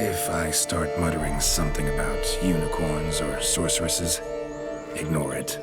If I start muttering something about unicorns or sorceresses, ignore it.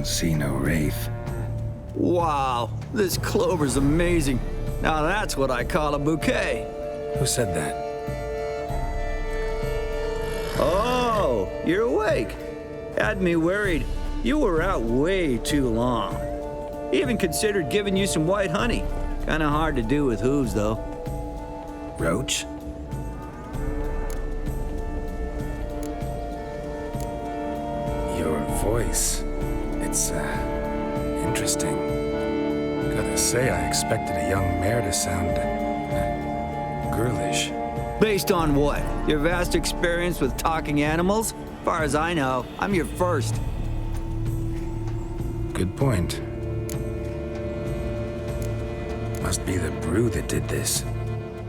See no wraith. Wow, this clover's amazing. Now that's what I call a bouquet. Who said that? Oh, you're awake. Had me worried. You were out way too long. Even considered giving you some white honey. Kinda hard to do with hooves, though. Roach? Your voice. It's, interesting. Gotta say, I expected a young mare to sound, girlish. Based on what? Your vast experience with talking animals? As far as I know, I'm your first. Good point. Must be the brew that did this.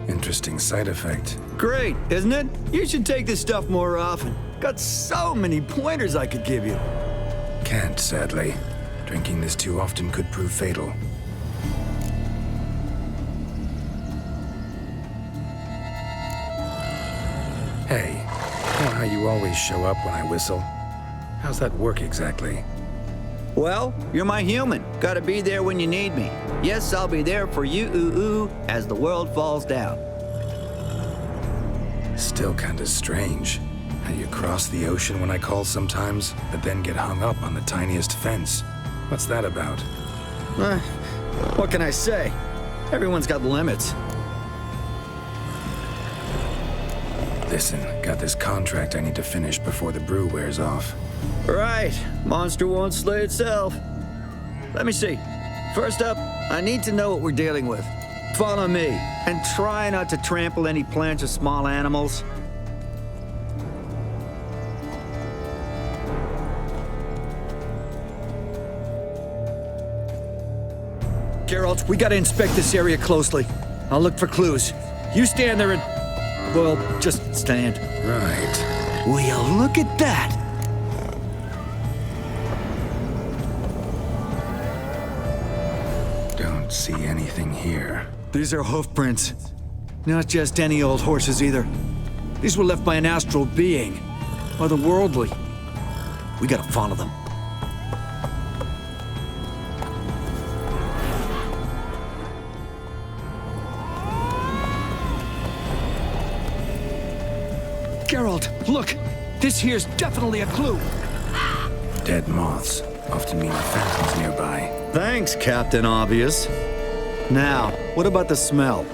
Interesting side effect. Great, isn't it? You should take this stuff more often. Got so many pointers I could give you. Can't, sadly. Drinking this too often could prove fatal. Hey, you know how you always show up when I whistle? How's that work exactly? Well, you're my human. Gotta be there when you need me. Yes, I'll be there for you, ooh, as the world falls down. Still kinda strange. How you cross the ocean when I call sometimes, but then get hung up on the tiniest fence. What's that about? What can I say? Everyone's got limits. Listen, got this contract I need to finish before the brew wears off. Right. Monster won't slay itself. Let me see. First up, I need to know what we're dealing with. Follow me, and try not to trample any plants or small animals. Geralt, we gotta inspect this area closely. I'll look for clues. You stand there and... well, just stand. Right. Will you look at that? Don't see anything here. These are hoof prints. Not just any old horses either. These were left by an astral being. Otherworldly. We gotta follow them. Geralt, look! This here's definitely a clue! Dead moths often mean phantoms nearby. Thanks, Captain Obvious. Now, what about the smell?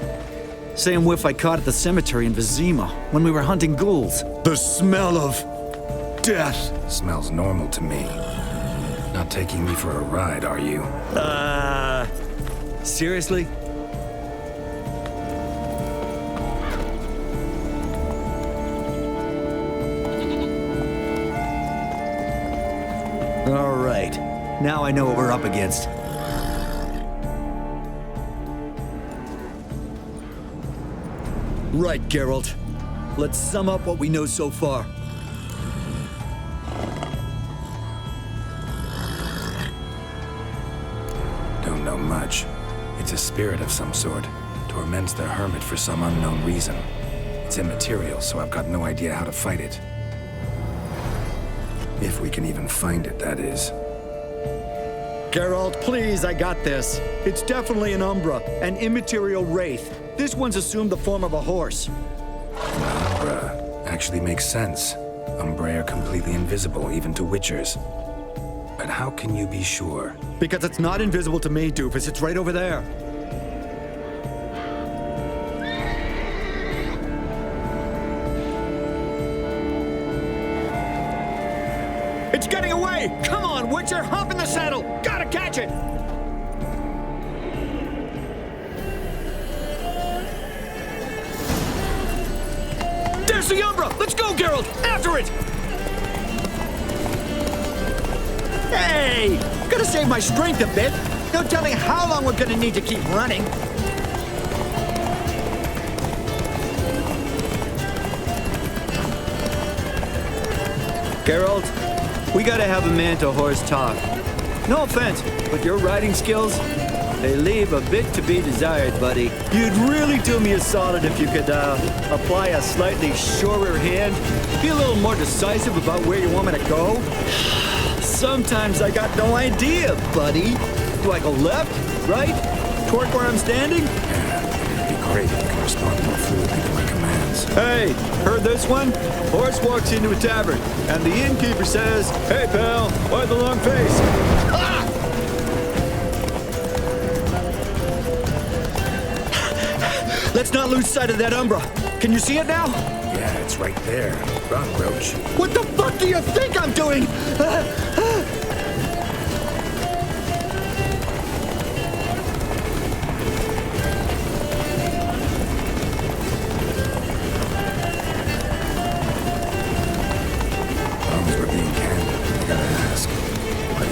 Same whiff I caught at the cemetery in Vizima when we were hunting ghouls. The smell of... death! Smells normal to me. Not taking me for a ride, are you? Seriously? All right. Now I know what we're up against. Right, Geralt. Let's sum up what we know so far. Don't know much. It's a spirit of some sort. Torments the hermit for some unknown reason. It's immaterial, so I've got no idea how to fight it. If we can even find it, that is. Geralt, please, I got this. It's definitely an Umbra, an immaterial wraith. This one's assumed the form of a horse. Umbra actually makes sense. Umbra are completely invisible, even to Witchers. But how can you be sure? Because it's not invisible to me, Doofus. It's right over there. It's getting away! Come on, Witcher! Hop in the saddle! Gotta catch it! There's the Umbra! Let's go, Geralt! After it! Hey! Gotta save my strength a bit. No telling how long we're gonna need to keep running. Geralt, we gotta have a man-to-horse talk. No offense, but your riding skills, they leave a bit to be desired, buddy. You'd really do me a solid if you could, apply a slightly surer hand. Be a little more decisive about where you want me to go. Sometimes I got no idea, buddy. Do I go left, right, toward where I'm standing? Yeah, it'd be great if you can respond more fluidly to my commands. Hey, heard this one? Horse walks into a tavern, and the innkeeper says, "Hey, pal, why the long face?" Ah! Let's not lose sight of that Umbra. Can you see it now? Yeah, it's right there. Run, Roach. What the fuck do you think I'm doing?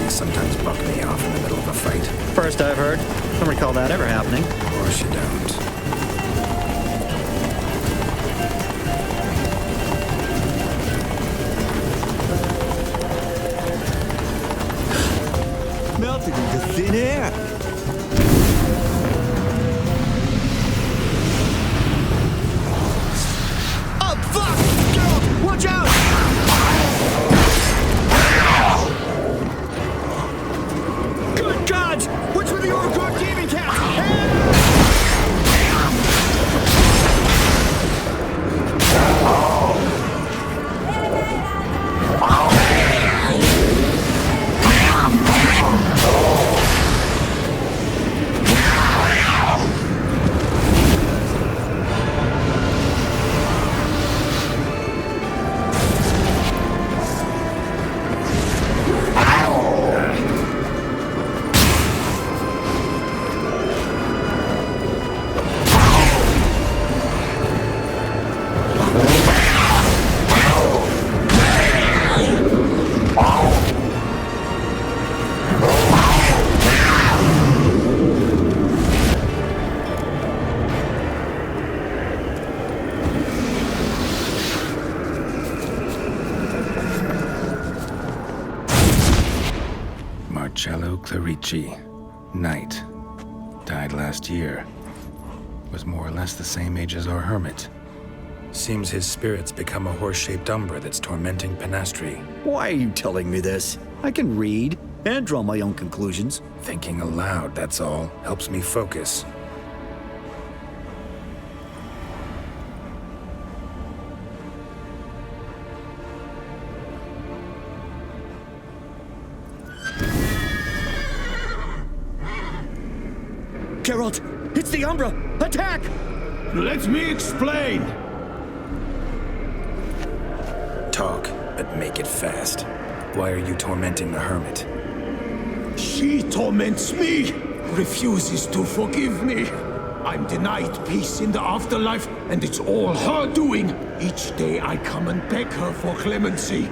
Sometimes buck me off in the middle of a fight. First I've heard. Don't recall that ever happening. Of course you don't. Melted into thin air. Oh, fuck! Geralt, watch out! Which were the Overcourt gaming cats? Marcello Clarici, Knight. Died last year. Was more or less the same age as our hermit. Seems his spirit's become a horse-shaped umbra that's tormenting Penastri. Why are you telling me this? I can read and draw my own conclusions. Thinking aloud, that's all. Helps me focus. Geralt, it's the Umbra! Attack! Let me explain! Talk, but make it fast. Why are you tormenting the hermit? She torments me, refuses to forgive me. I'm denied peace in the afterlife, and it's all her doing. Each day I come and beg her for clemency.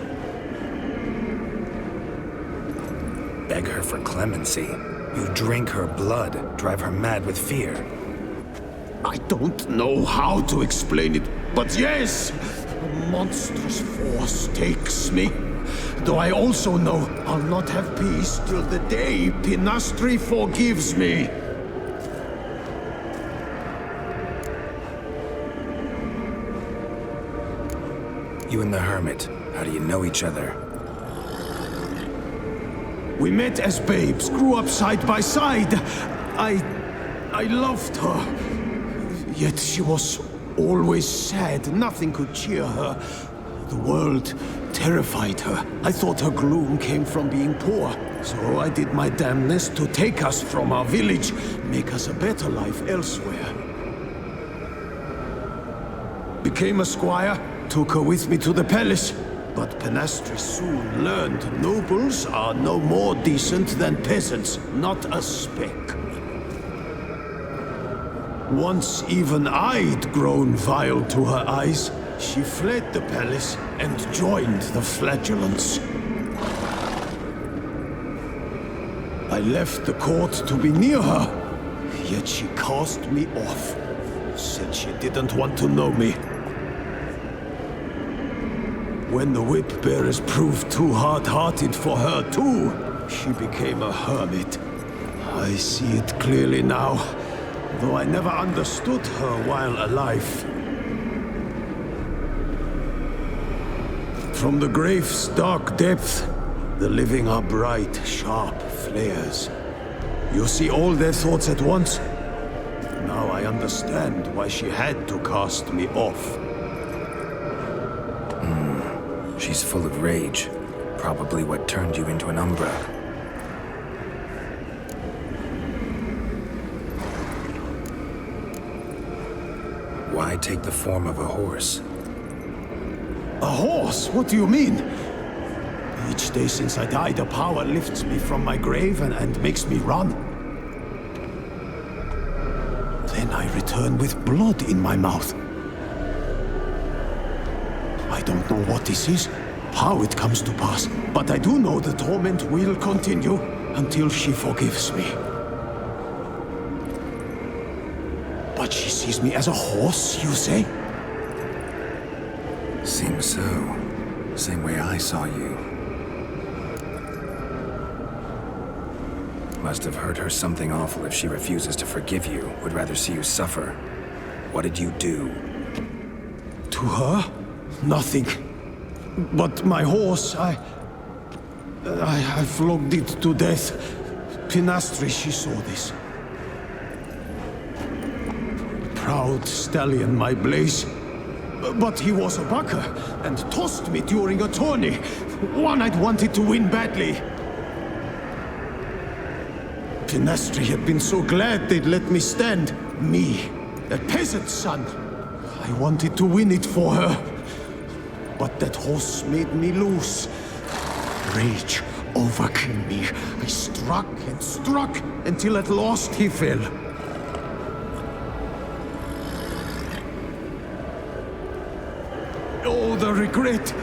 Beg her for clemency? You drink her blood, drive her mad with fear. I don't know how to explain it, but yes, a monstrous force takes me. Though I also know I'll not have peace till the day Penastri forgives me. You and the hermit, how do you know each other? We met as babes, grew up side by side. I loved her. Yet she was always sad. Nothing could cheer her. The world terrified her. I thought her gloom came from being poor. So I did my damnedest to take us from our village, make us a better life elsewhere. Became a squire, took her with me to the palace. But Penastri soon learned nobles are no more decent than peasants, not a speck. Once even I'd grown vile to her eyes, she fled the palace and joined the flagellants. I left the court to be near her, yet she cast me off. Said she didn't want to know me. When the whip-bearers proved too hard-hearted for her too, she became a hermit. I see it clearly now, though I never understood her while alive. From the grave's dark depth, the living are bright, sharp flares. You see all their thoughts at once. Now I understand why she had to cast me off. She's full of rage. Probably what turned you into an Umbra. Why take the form of a horse? A horse? What do you mean? Each day since I died, a power lifts me from my grave and makes me run. Then I return with blood in my mouth. I don't know what this is, how it comes to pass, but I do know the torment will continue until she forgives me. But she sees me as a horse, you say? Seems so. Same way I saw you. Must have hurt her something awful if she refuses to forgive you, would rather see you suffer. What did you do? To her? Nothing. But my horse, I flogged it to death. Penastri, she saw this. Proud stallion, my blaze. But he was a bucker, and tossed me during a tourney. One I'd wanted to win badly. Penastri had been so glad they'd let me stand. Me, a peasant's son. I wanted to win it for her. But that horse made me loose. Rage overcame me. I struck and struck until at last he fell. Oh, the regret.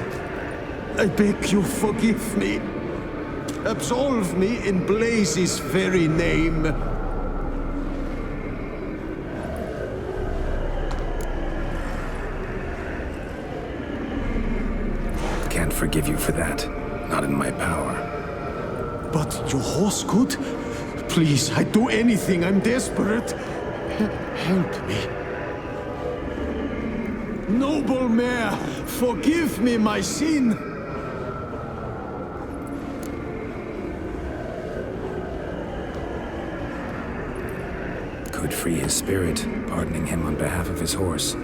I beg you, forgive me. Absolve me in Blaze's very name. Can't forgive you for that. Not in my power. But your horse could? Please, I'd do anything. I'm desperate. Help me. Noble mare, forgive me my sin. Could free his spirit, pardoning him on behalf of his horse.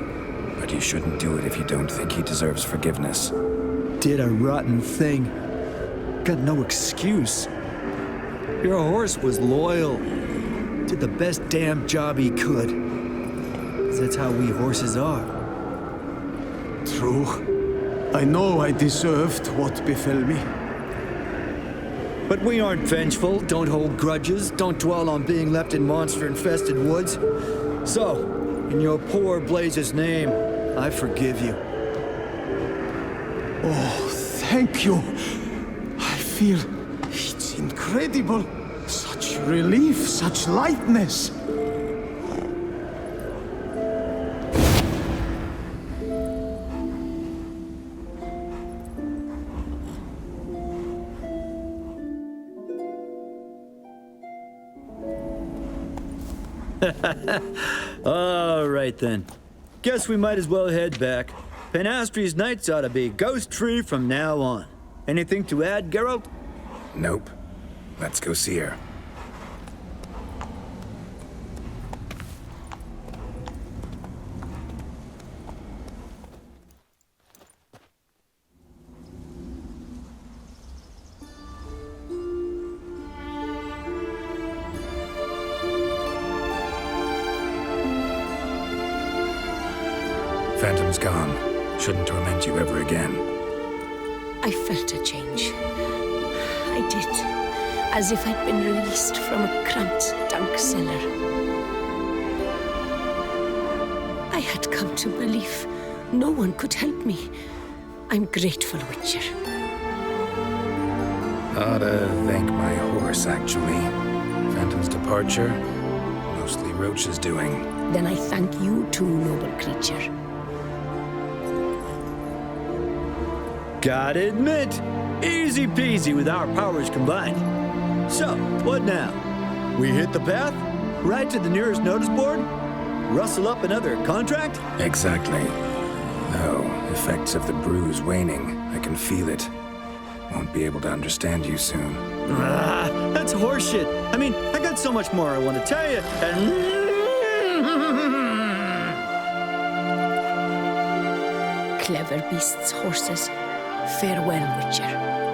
But you shouldn't do it if you don't think he deserves forgiveness. Did a rotten thing. Got no excuse. Your horse was loyal. Did the best damn job he could. 'Cause that's how we horses are. True. I know I deserved what befell me. But we aren't vengeful, don't hold grudges, don't dwell on being left in monster-infested woods. So, in your poor Blaze's name, I forgive you. Oh, thank you. I feel it's incredible. Such relief, such lightness. All right then. Guess we might as well head back. Penastri's nights ought to be ghost-free from now on. Anything to add, Geralt? Nope. Let's go see her. Phantom's gone. Shouldn't torment you ever again. I felt a change. I did. As if I'd been released from a cramped, dark cellar. I had come to believe no one could help me. I'm grateful, Witcher. Ought to thank my horse, actually. Phantom's departure, mostly Roach's doing. Then I thank you too, noble creature. Gotta admit, easy peasy with our powers combined. So, what now? We hit the path? Right to the nearest notice board? Rustle up another contract? Exactly. Though, effects of the bruise waning. I can feel it. Won't be able to understand you soon. That's horseshit. I mean, I got so much more I want to tell you, and... Clever beasts, horses. Farewell, Witcher.